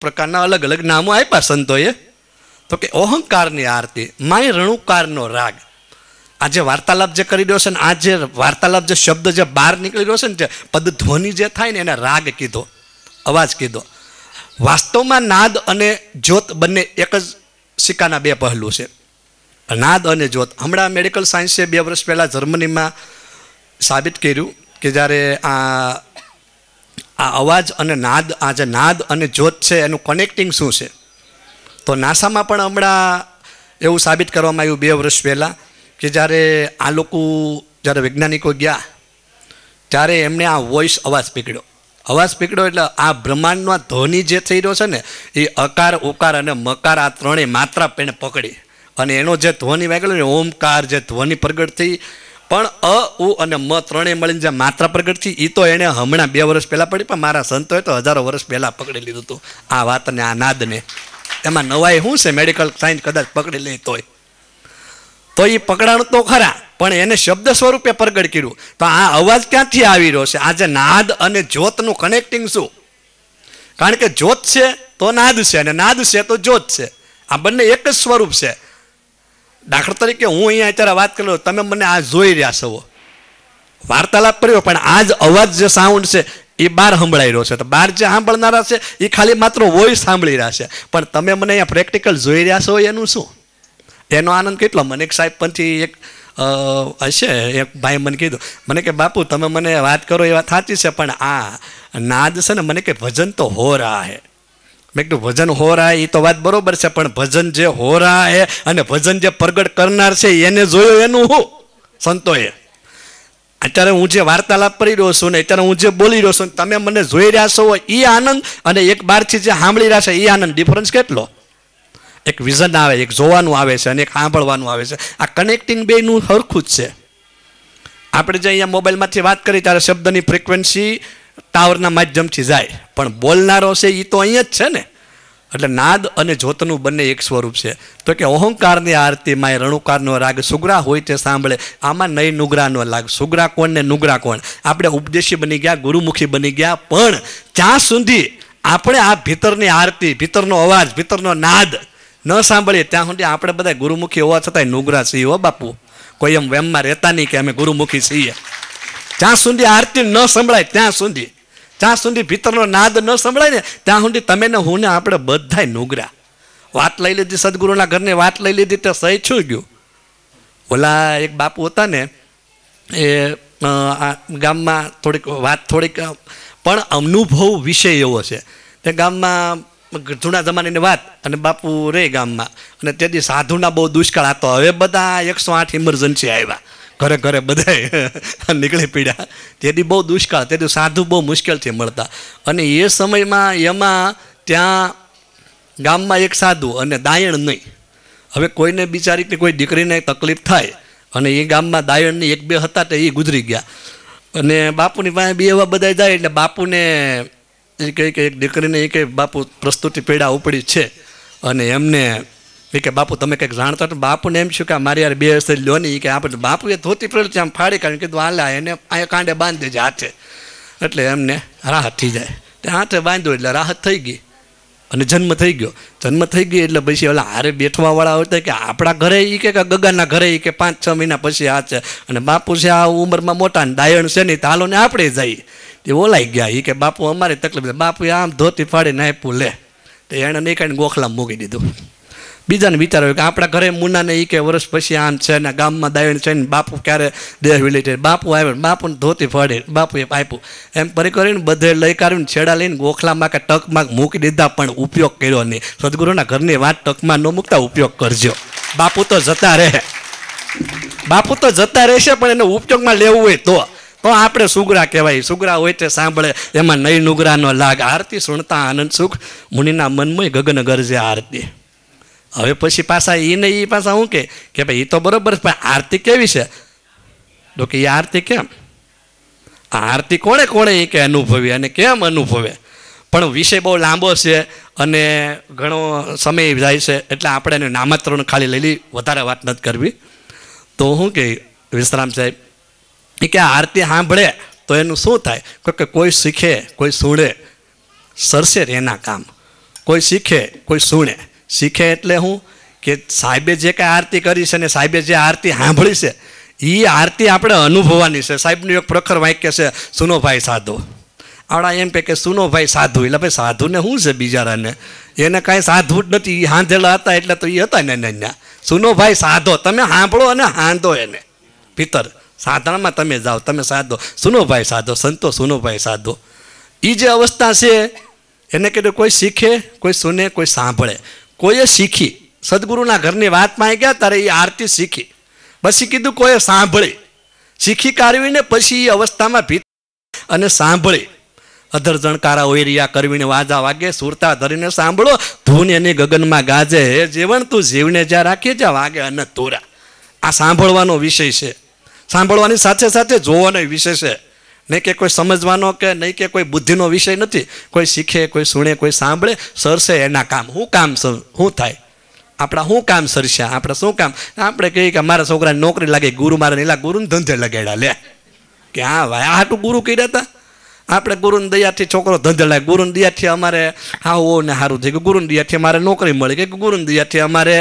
પ્રકારના અલગ અલગ નામો આપ્યા સંતોએ. તો કે અહંકારની આરતી, માય રણુકારનો રાગ. આ જે વાર્તાલાપ જે કરી રહ્યો છે ને, આ જે વાર્તાલાપ જે શબ્દ જે બહાર નીકળી રહ્યો છે ને, જે પદ ધ્વનિ જે થાય ને એને રાગ કીધો, અવાજ કીધો. વાસ્તવમાં નાદ અને જ્યોત બંને એક જ સિક્કાના બે પહેલું છે. નાદ અને જ્યોત. હમણાં મેડિકલ સાયન્સે 2 વર્ષ પહેલાં જર્મનીમાં સાબિત કર્યું કે જ્યારે આ અવાજ અને નાદ, આ જે નાદ અને જ્યોત છે એનું કનેક્ટિંગ શું છે. તો નાસામાં પણ હમણાં એવું સાબિત કરવામાં આવ્યું 2 વર્ષ પહેલાં કે જ્યારે આ લોકો, જ્યારે વૈજ્ઞાનિકો ગયા ત્યારે એમણે આ વોઇસ અવાજ પકડ્યો એટલે આ બ્રહ્માંડનો ધ્વનિ જે થઈ રહ્યો છે ને એ અકાર, ઉકાર અને મકાર આ ત્રણેય માત્રા એને પકડી અને એનો જે ધ્વનિ વાગેલો ને ઓમકાર જે ધ્વનિ પ્રગટ થઈ, પણ અ, ઉ અને મ ત્રણેય મળીને જે માત્રા પ્રગટ થઈ એ તો એણે હમણાં 2 વર્ષ પહેલાં પડી, પણ મારા સંતોએ તો હજારો વર્ષ પહેલાં પકડી લીધું હતું આ વાતને, આ નાદને. એમાં નવાઈ શું છે, મેડિકલ સાયન્સ કદાચ પકડી લે તો એ પકડાણું તો ખરા, પણ એને શબ્દ સ્વરૂપે પ્રગટ કર્યું. તો આ અવાજ ક્યાંથી આવી રહ્યો છે? આ જે નાદ અને જ્યોતનું કનેક્ટિંગ શું? કારણ કે જ્યોત છે તો નાદ છે અને નાદ છે તો જ્યોત છે. આ બંને એક જ સ્વરૂપ છે. દાખલા તરીકે હું અહીંયા અત્યારે વાત કરું, તમે મને આ જોઈ રહ્યા છો, વાર્તાલાપ કર્યો, પણ આ જ અવાજ જે સાઉન્ડ છે એ બહાર સંભળાઈ રહ્યો છે. તો બહાર જે સાંભળનારા છે એ ખાલી માત્ર વોઇસ સાંભળી રહ્યા છે, પણ તમે મને અહીંયા પ્રેક્ટિકલ જોઈ રહ્યા છો એનું શું? એનો આનંદ કેટલો. મને એક સાહેબ પંથી એક હશે, એક ભાઈ મને કીધું, મને કે બાપુ તમે મને વાત કરો એ વાત સાચી છે, પણ આ નાદ છે ને, મને કે ભજન તો હો રહા હે. મેં કીધું ભજન હો રહા એ તો વાત બરોબર છે, પણ ભજન જે હો રહા હે અને ભજન જે પ્રગટ કરનાર છે એને જોયો એનું હું સંતોએ. અત્યારે હું જે વાર્તાલાપ કરી રહ્યો છું ને, અત્યારે હું જે બોલી રહ્યો છું, તમે મને જોઈ રહ્યા છો એ આનંદ અને એક બહારથી જે સાંભળી રહ્યા છે એ આનંદ, ડિફરન્સ કેટલો? એક વિઝન આવે, એક જોવાનું આવે છે અને એક સાંભળવાનું આવે છે. આ કનેક્ટિંગ બેનું સરખું જ છે. આપણે જે અહીંયા મોબાઈલમાંથી વાત કરી ત્યારે શબ્દની ફ્રિકવન્સી ટાવરના માધ્યમથી જાય, પણ બોલનારો છે એ તો અહીંયા જ છે ને. એટલે નાદ અને જ્યોતનું બંને એક સ્વરૂપ છે. તો કે અહંકારની આરતી માય રણુકારનો રાગ, સુગરા હોય તે સાંભળે. આમાં નહીં નુગરાનો લાગ. સુગરા કોણ ને નુગરા કોણ? આપણે ઉપદેશી બની ગયા, ગુરુમુખી બની ગયા, પણ ત્યાં સુધી આપણે આ ભીતરની આરતી, ભીતરનો અવાજ, ભીતરનો નાદ ન સાંભળીએ ત્યાં સુધી આપણે બધા ગુરુમુખી હોવા છતાંય નુગરા છીએ. હો બાપુ, કોઈ એમ વેમમાં રહેતા નહીં કે અમે ગુરુમુખી છીએ. જ્યાં સુધી આરતી ન સંભળાય ત્યાં સુધી ભીતરનો નાદ ન સંભળાય ને ત્યાં સુધી તમે ને હું ને આપણે બધાય નુગરા. વાત લઈ લીધી સદગુરુના ઘરની, વાત લઈ લીધી તે સહી છું ગયું. ઓલા એક બાપુ હતા ને, એ ગામમાં થોડીક પણ અનુભવ વિષય એવો છે. તે ગામમાં જૂના જમાનાની વાત, અને બાપુ રે ગામમાં, અને તેથી સાધુના બહુ દુષ્કાળ હતો. હવે બધા 108 ઇમરજન્સી આવ્યા, ઘરે ઘરે બધા નીકળી પીડ્યા. તેથી બહુ દુષ્કાળ, તેથી સાધુ બહુ મુશ્કેલથી મળતા. અને એ સમયમાં એમાં ત્યાં ગામમાં એક સાધુ અને દાયણ નહીં. હવે કોઈને બિચારીને કોઈ દીકરીને તકલીફ થાય, અને એ ગામમાં દાયણની 1-2 હતા તો એ ગુજરી ગયા. અને બાપુની પાસે બી એવા બધા જાય એટલે બાપુને એ કહે કે એક દીકરીને એ કે બાપુ પ્રસ્તુતિ પીડા ઉપડી છે, અને એમને એ કે બાપુ તમે કંઈક જાણતા. તો બાપુને એમ છું કે મારી યાર 2 વર્ષ લો નહીં કે આપણે બાપુએ ધોતી પડે આમ ફાડી કાઢી કીધું હાલા એને અહીંયા કાંડે બાંધી દેજે હાથે, એટલે એમને રાહત થઈ જાય. તે હાથે બાંધ્યો એટલે રાહત થઈ ગઈ અને જન્મ થઈ ગયો. જન્મ થઈ ગઈ એટલે પછી ઓલા હારે બેઠવાવાળા હતા કે આપણા ઘરે એ કે ગગાના ઘરે એ કે 5-6 મહિના પછી આ છે, અને બાપુ છે આ ઉંમરમાં મોટા ને દાયણ છે નહીં તો હાલો ને આપણે જઈએ. તે ઓલાઈ ગયા. એ કે બાપુ અમારી તકલીફ. બાપુએ આમ ધોતી ફાડીને આપ્યું લે, તો એણે નહીં કાંઈ ગોખલામાં મૂકી દીધું. બીજાને વિચાર્યું કે આપણા ઘરે મુનાને એ કે વર્ષ પછી આમ છે ને ગામમાં દાયણ છે ને બાપુ ક્યારે દેહ વિલી છે. બાપુ આવ્યો, બાપુને ધોતી ફાડી બાપુએ આપ્યું. એમ પરી કરીને બધે લઈ કાઢીને છેડા લઈને ગોખલામાં કે ટકમાં મૂકી દીધા, પણ ઉપયોગ કર્યો નહીં. સદગુરુના ઘરની વાત ટકમાં ન મૂકતા ઉપયોગ કરજો. બાપુ તો જતા રહે, બાપુ તો જતા રહેશે, પણ એને ઉપયોગમાં લેવું હોય તો આપણે સુગરા કહેવાય. સુગરા હોય તે સાંભળે, એમાં નહીં નુગરાનો લાગ. આરતી સુણતા આનંદ સુખ, મુનિના મનમાં ગગન ગરજે આરતી. હવે પછી પાછા એ પાછા શું કે ભાઈ એ તો બરોબર, પણ આરતી કેવી છે? તો કે એ આરતી કેમ? આ આરતી કોણે કોણે એ કે અનુભવી અને કેમ અનુભવે? પણ વિષય બહુ લાંબો છે અને ઘણો સમય જાય છે, એટલે આપણે એને નામાત્રણ ખાલી લઈ વધારે વાત નથી કરવી. તો શું કે વિશ્રામ સાહેબ એ કે આરતી સાંભળે તો એનું શું થાય? કે કોઈ શીખે, કોઈ સુણે, સરસે એના કામ. કોઈ શીખે કોઈ સુણે. શીખે એટલે હું કે સાહેબે જે કાંઈ આરતી કરી છે ને સાહેબે જે આરતી સાંભળી છે એ આરતી આપણે અનુભવવાની છે. સાહેબનું એક પ્રખર વાક્ય છે, સુનો ભાઈ સાધુ. આવડા એમ કે સુનો ભાઈ સાધુ, એટલે ભાઈ સાધુને શું છે બિચારાને, એને કાંઈ સાધુ જ નથી. એ હાંધેલા હતા એટલે તો એ હતા ને. સુનો ભાઈ સાધો, તમે સાંભળો અને હાંધો એને. ભીતર સાધારણમાં તમે જાઓ, તમે સાધો, સુનો ભાઈ સાધો, સંતો સુનો ભાઈ સાધો. એ જે અવસ્થા છે એને કીધું કોઈ શીખે કોઈ સુને કોઈ સાંભળે. કોઈએ શીખી, સદગુરુના ઘરની વાતમાં આવી ગયા ત્યારે એ આરતી શીખી. પછી કીધું કોઈએ સાંભળી, શીખી કાઢવીને પછી એ અવસ્થામાં ભીત અને સાંભળી. અધર જણકારા ઓયરિયા કરવીને વાજા વાગે, સુરતા ધરીને સાંભળો, ધૂન એની ગગનમાં ગાજે, હે જીવન તું જીવને જ્યાં રાખીએ જ્યાં વાગે અન તોરા. આ સાંભળવાનો વિષય છે. સાંભળવાની સાથે સાથે જોવાનો વિષય છે. નહીં કે કોઈ સમજવાનો કે નહીં કે કોઈ બુદ્ધિનો વિષય નથી. કોઈ શીખે કોઈ સુણે કોઈ સાંભળે, સરસે એના કામ. શું કામ શું થાય આપણા, શું કામ સરશે આપણે, શું કામ આપણે કહીએ કે મારા છોકરાને નોકરી લાગી, ગુરુ મારે નીલા ગુરુને ધંધે લગાડ્યા. લે કે હા ભાઈ, આ હાટું ગુરુ કર્યા હતા આપણે. ગુરુની દયાથી છોકરો ધંધે લાગે, ગુરુની દયાથી અમારે હા ઓ ને સારું થઈ ગયું, ગુરુની દયાથી અમારે નોકરી મળી ગઈ, ગુરુની દયાથી અમારે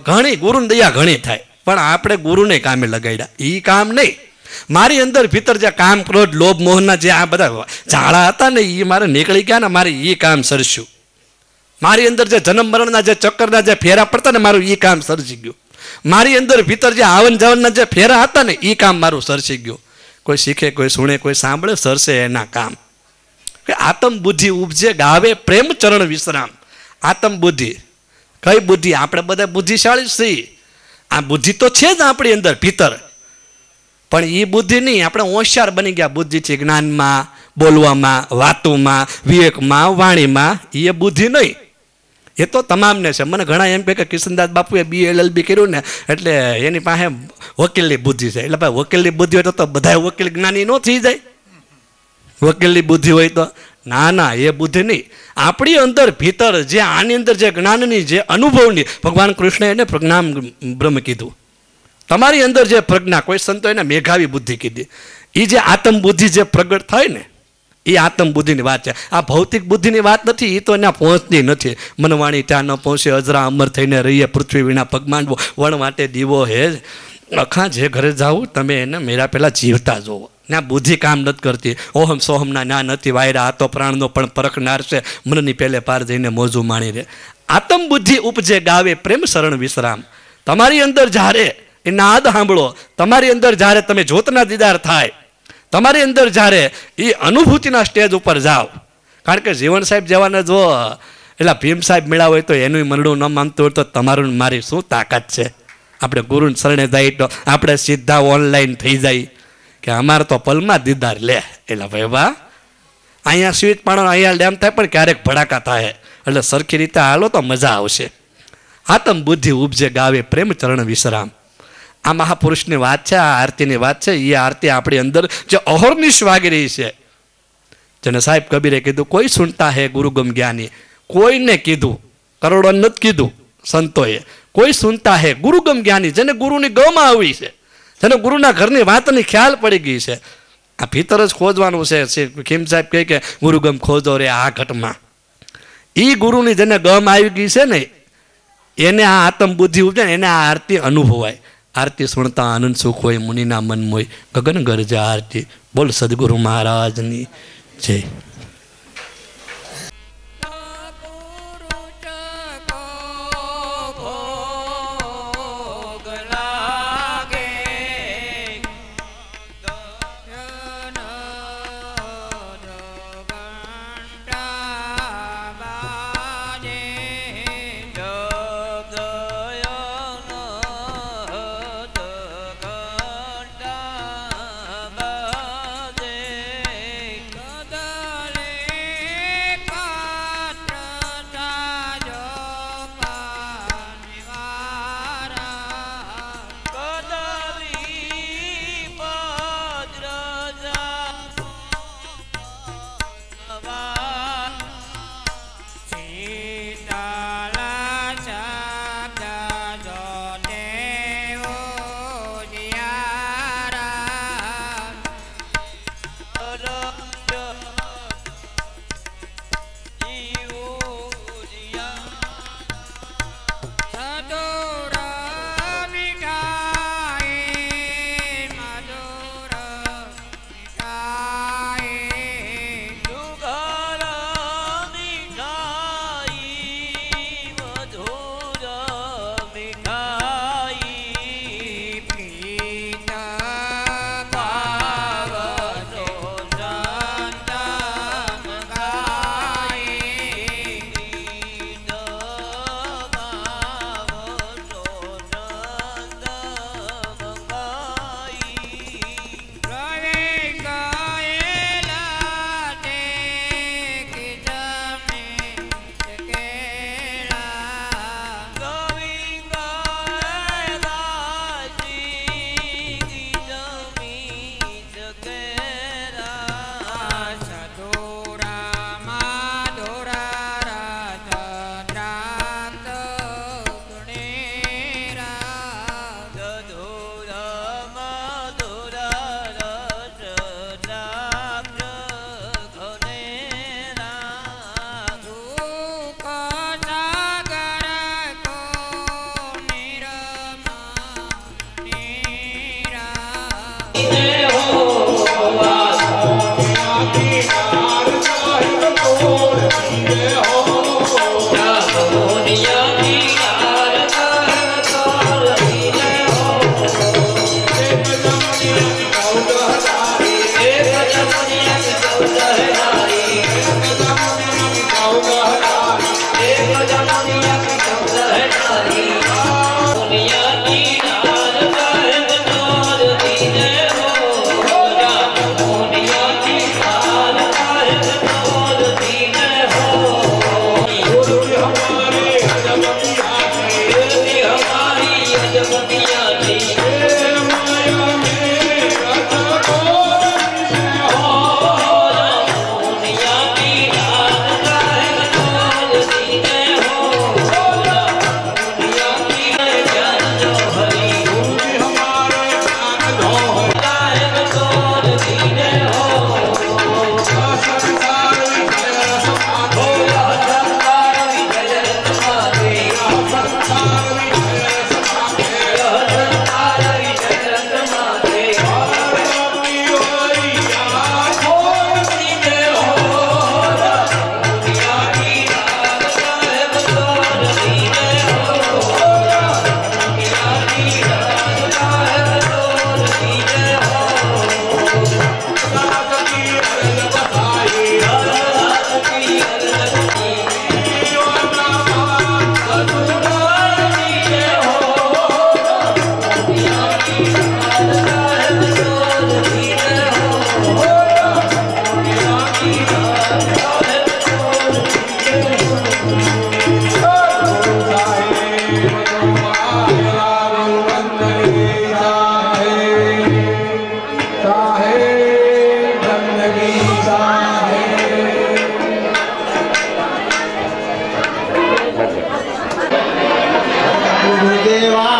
ઘણી ગુરુની દયા ઘણી થાય. પણ આપણે ગુરુને કામે લગાડ્યા, એ કામ નહીં. મારી અંદર ભીતર જે કામ, ક્રોધ, લોભ, મોહના જે આ બધા ઝાડા હતા ને એ મારે નીકળી ગયા ને, મારે એ કામ સરસ્યું. મારી અંદર જે જન્મ મરણના જે ચક્કરના જે ફેરા પડતા ને, મારું એ કામ સર્જી ગયું. મારી અંદર ભીતર જે આવન જાવનના જે ફેરા હતા ને એ કામ મારું સરસી ગયું. કોઈ શીખે કોઈ સુણે કોઈ સાંભળે, સરસે એના કામ. કે આત્મ બુદ્ધિ ઉપજે ગાવે પ્રેમ ચરણ વિશ્રામ. આત્મ બુદ્ધિ કઈ બુદ્ધિ? આપણે બધા બુદ્ધિશાળી છીએ. આ બુદ્ધિ તો છે જ આપણી અંદર ભીતર, પણ એ બુદ્ધિ નહીં. આપણે હોશિયાર બની ગયા બુદ્ધિથી, જ્ઞાનમાં, બોલવામાં, વાતોમાં, વિવેકમાં, વાણીમાં. એ બુદ્ધિ નહીં, એ તો તમામને છે. મને ઘણા એમ કહે કે કિશનદાસ બાપુએ BA-LLB કર્યું ને એટલે એની પાસે વકીલની બુદ્ધિ છે. એટલે ભાઈ વકીલની બુદ્ધિ હોય તો બધા વકીલ જ્ઞાની ન થઈ જાય? વકીલની બુદ્ધિ હોય તો ના, એ બુદ્ધિ નહીં. આપણી અંદર ભીતર જે આની અંદર જે જ્ઞાનની જે અનુભવની, ભગવાન કૃષ્ણ એને પ્રજ્ઞાન બ્રહ્મ કીધું. તમારી અંદર જે પ્રજ્ઞા, કોઈ સંતો એને મેઘાવી બુદ્ધિ કીધી. એ જે આત્મ બુદ્ધિ જે પ્રગટ થાય ને એ આત્મ બુદ્ધિની વાત છે. આ ભૌતિક બુદ્ધિની વાત નથી, એ તો એના પહોંચતી નથી. મનવાણી ત્યાં ન પહોંચે, અજરા અમર થઈને રહીએ, પૃથ્વી વિના પગ માંડવો, વણ માટે દીવો હે અખા. જે ઘરે જાઓ તમે એને મેરા પહેલાં જીવતા જોવો. ત્યાં બુદ્ધિ કામ નથી કરતી. ઓહમ સોહમના ના નથી વાયરા, આ તો પ્રાણનો પણ પરખનાર છે, મનની પહેલે પાર જઈને મોજું માણી રહે. આત્મ બુદ્ધિ ઉપજે ગાવે પ્રેમ શરણ વિશ્રામ. તમારી અંદર જ્યારે એ નાદ સાંભળો, તમારી અંદર જ્યારે તમે જ્યોતના દીદાર થાય, તમારી અંદર જ્યારે એ અનુભૂતિના સ્ટેજ ઉપર જાઓ. કારણ કે જીવન સાહેબ જવાને જો એટલે ભીમ સાહેબ મેળા હોય તો એનું મનડું ન માનતું હોય તો તમારું મારી શું તાકાત છે? આપણે ગુરુને શરણે જાય તો આપણે સીધા ઓનલાઈન થઈ જાય કે અમારે તો પલમાં દીદાર લે. એટલે ભાઈ વાહ, અહીંયા સ્વીટ પાણો અહીંયા ડેમ થાય પણ ક્યારેક ભડાકા થાય. એટલે સરખી રીતે હાલો તો મજા આવશે. આત્મ બુદ્ધિ ઉપજે ગાવે પ્રેમ ચરણ વિશ્રામ. આ મહાપુરુષની વાત છે, આ આરતીની વાત છે. એ આરતી આપણી અંદર જે અહોરનિશ વાગી રહી છે, જેને સાહેબ કબીરે કીધું કોઈ સુનતા હે ગુરુગમ જ્ઞાની. કોઈને કીધું, કરોડો નથી કીધું સંતોએ. કોઈ સુનતા હે ગુરુગમ જ્ઞાની, જેને ગુરુની ગમમાં આવી છે, જેને ગુરુના ઘરની વાતની ખ્યાલ પડી ગઈ છે. આ ભીતર જ ખોજવાનું છે. ખીમ સાહેબ કહે કે ગુરુગમ ખોજો રે આ ઘટમાં. એ ગુરુની જેને ગમ આવી ગઈ છે ને એને આ આત્મ બુદ્ધિ ઉપજે ને એને આ આરતી અનુભવાય. આરતી સુણતા આનંદ સુખ હોય, મુનિના મન મોય, ગગન ગરજે આરતી. બોલ સદગુરુ મહારાજની જય. દેવા